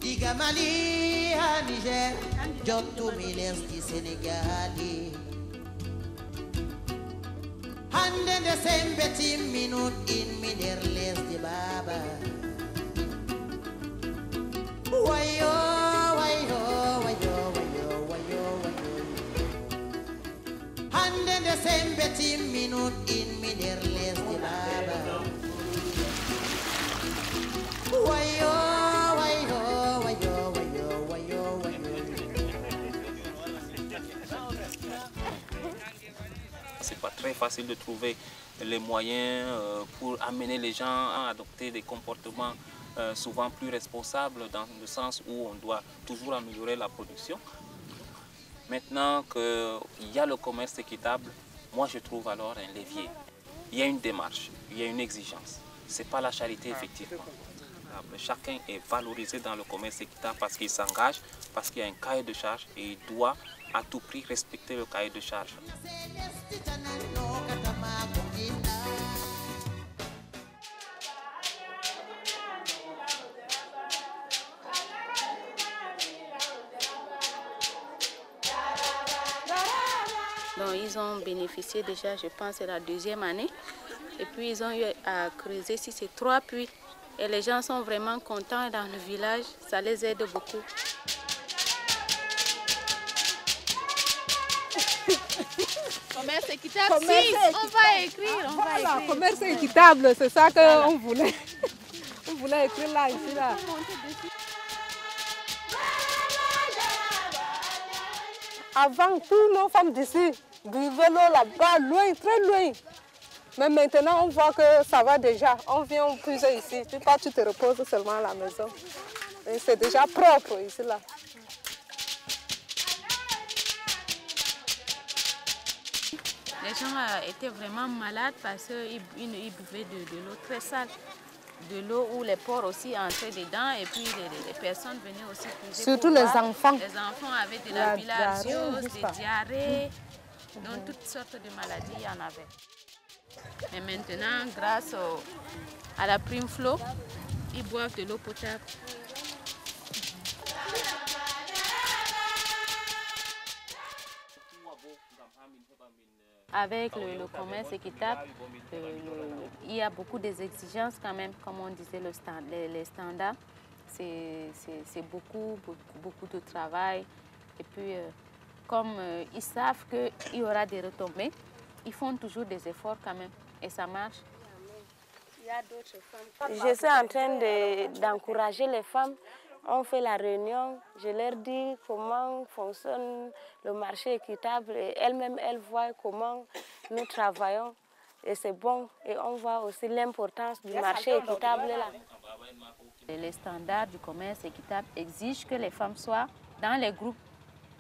Diga Mali a Niger, jottu mi lesdi Senegali. Hande nde sembe timminut inmi nder lesdi baba. Wayo, wayo, wayo, wayo, wayo, wayo. Hande nde sembe timminut inmi nder lesdi baba. Wayo, wayo, wayo, wayo, wayo, wayo. C'est pas très facile de trouver les moyens pour amener les gens à adopter des comportements souvent plus responsables, dans le sens où on doit toujours améliorer la production. Maintenant qu'il y a le commerce équitable, moi je trouve alors un levier. Il y a une démarche, il y a une exigence. Ce n'est pas la charité effectivement. Chacun est valorisé dans le commerce équitable parce qu'il s'engage, parce qu'il y a un cahier de charge et il doit à tout prix respecter le cahier de charge. Donc ils ont bénéficié déjà, je pense, c'est la deuxième année. Et puis ils ont eu à creuser si c'est 3 puits. Et les gens sont vraiment contents dans le village, ça les aide beaucoup. Commerce équitable, si, on va écrire, on va écrire. Commerce équitable, c'est ça qu'on voulait. On voulait écrire là, ici, là. Avant, toutes nos femmes d'ici buvaient l'eau là-bas, loin, très loin. Mais maintenant, on voit que ça va déjà. On vient puiser ici. Puis pas tu te reposes seulement à la maison. C'est déjà propre ici, là. Les gens étaient vraiment malades parce qu'ils buvaient de l'eau très sale. De l'eau où les porcs aussi entraient dedans et puis les personnes venaient aussi puiser. Surtout les enfants. Les enfants avaient de la bilharziose, des diarrhées, donc toutes sortes de maladies, il y en avait. Mais maintenant, grâce à la prime Flo, ils boivent de l'eau potable. Avec le commerce équitable, il y a beaucoup d'exigences quand même, comme on disait, les standards. C'est beaucoup de travail. Et puis, comme ils savent qu'il y aura des retombées, ils font toujours des efforts quand même. Et ça marche. Je suis en train d'encourager les femmes. On fait la réunion, je leur dis comment fonctionne le marché équitable et elles-mêmes, elles voient comment nous travaillons et c'est bon. Et on voit aussi l'importance du marché équitable là. Les standards du commerce équitable exigent que les femmes soient dans les groupes.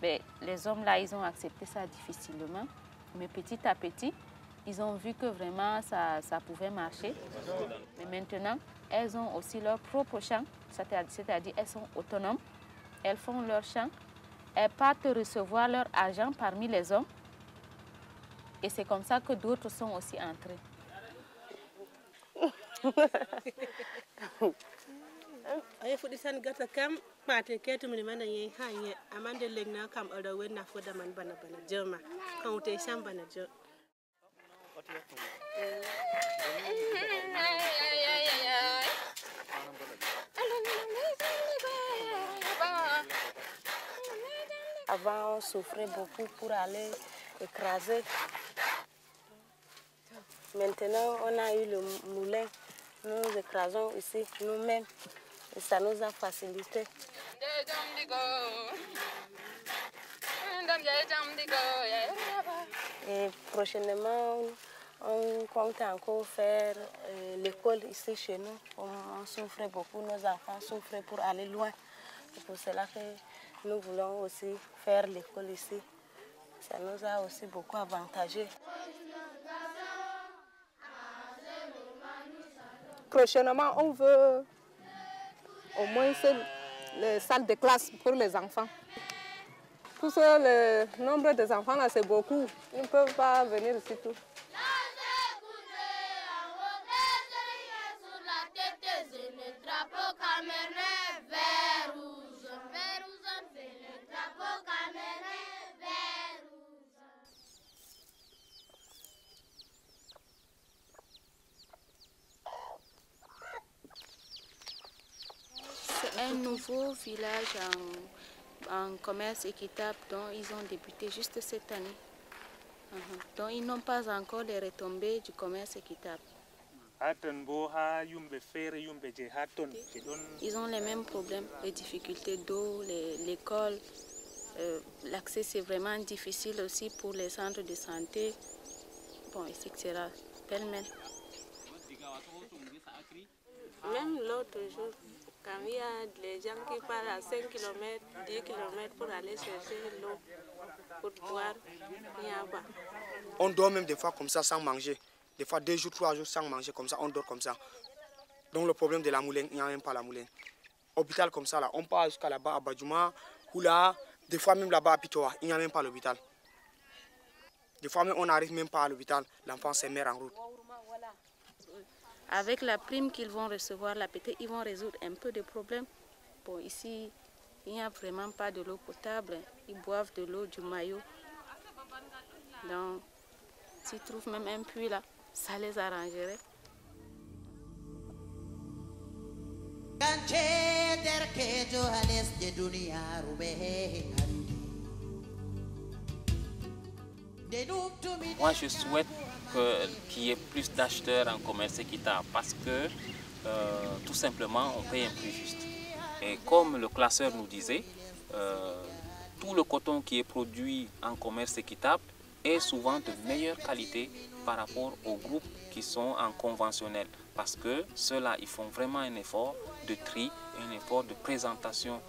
Mais les hommes là, ils ont accepté ça difficilement. Mais petit à petit, ils ont vu que vraiment ça pouvait marcher. Mais maintenant, elles ont aussi leur propre champ, c'est-à-dire elles sont autonomes, elles font leur champ, elles partent recevoir leur argent parmi les hommes. Et c'est comme ça que d'autres sont aussi entrés. Avant, on souffrait beaucoup pour aller écraser. Maintenant, on a eu le moulin. Nous écrasons ici nous-mêmes. Et ça nous a facilité. Et prochainement, on compte encore faire l'école ici chez nous. On souffrait beaucoup, nos enfants souffraient pour aller loin. C'est pour cela que nous voulons aussi faire l'école ici. Ça nous a aussi beaucoup avantagés. Prochainement, on veut au moins les salles de classe pour les enfants. Tout ça, le nombre des enfants là, c'est beaucoup. Ils ne peuvent pas venir ici tout. C'est un nouveau village en commerce équitable dont ils ont débuté juste cette année. Donc ils n'ont pas encore les retombées du commerce équitable. Ils ont les mêmes problèmes, les difficultés d'eau, l'école. L'accès c'est vraiment difficile aussi pour les centres de santé, bon, etc. Pêle-mêle. Même l'autre jour, quand il y a des gens qui partent à 5 km, 10 km pour aller chercher l'eau pour boire, il n'y a pas. On dort même des fois comme ça sans manger. Des fois 2 jours, 3 jours sans manger comme ça, on dort comme ça. Donc le problème de la moulin, il n'y a même pas la moulin. Hôpital comme ça, là, on part jusqu'à là-bas à Badjouma, ou là, des fois même là-bas à Pitoa, il n'y a même pas l'hôpital. Des fois même on n'arrive même pas à l'hôpital, l'enfant se meurt en route. Avec la prime qu'ils vont recevoir, la PT, ils vont résoudre un peu de problèmes. Bon, ici, il n'y a vraiment pas de l'eau potable. Ils boivent de l'eau du maillot. Donc, s'ils trouvent même un puits là, ça les arrangerait. Moi, je souhaite qu'il y ait plus d'acheteurs en commerce équitable parce que tout simplement, on paye un prix juste. Et comme le classeur nous disait, tout le coton qui est produit en commerce équitable est souvent de meilleure qualité par rapport aux groupes qui sont en conventionnel. Parce que ceux-là, ils font vraiment un effort de tri, un effort de présentation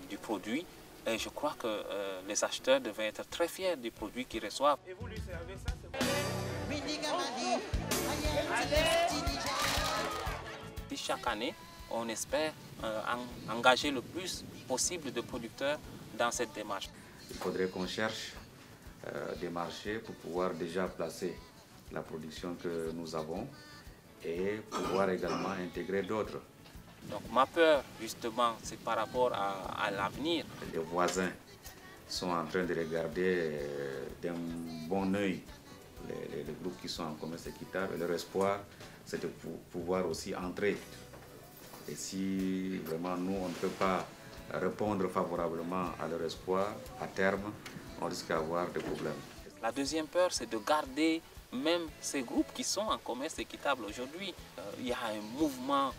du produit. Et je crois que les acheteurs devaient être très fiers du produit qu'ils reçoivent. Et vous lui servez ça, c'est chaque année, on espère engager le plus possible de producteurs dans cette démarche. Il faudrait qu'on cherche des marchés pour pouvoir déjà placer la production que nous avons et pouvoir également intégrer d'autres. Donc ma peur, justement, c'est par rapport à l'avenir. Les voisins sont en train de regarder d'un bon œil les groupes qui sont en commerce équitable. Et leur espoir, c'est de pouvoir aussi entrer. Et si vraiment nous, on ne peut pas répondre favorablement à leur espoir, à terme, on risque d'avoir des problèmes. La deuxième peur, c'est de garder même ces groupes qui sont en commerce équitable aujourd'hui. Il y a un mouvement,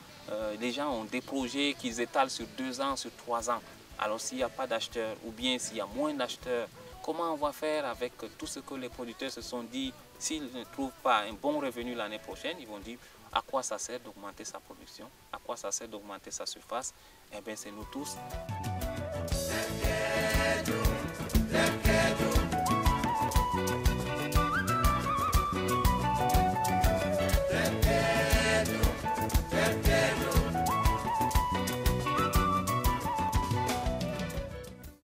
les gens ont des projets qu'ils étalent sur 2 ans, sur 3 ans. Alors s'il n'y a pas d'acheteurs ou bien s'il y a moins d'acheteurs, comment on va faire avec tout ce que les producteurs se sont dit? S'ils ne trouvent pas un bon revenu l'année prochaine, ils vont dire à quoi ça sert d'augmenter sa production, à quoi ça sert d'augmenter sa surface. Eh bien c'est nous tous.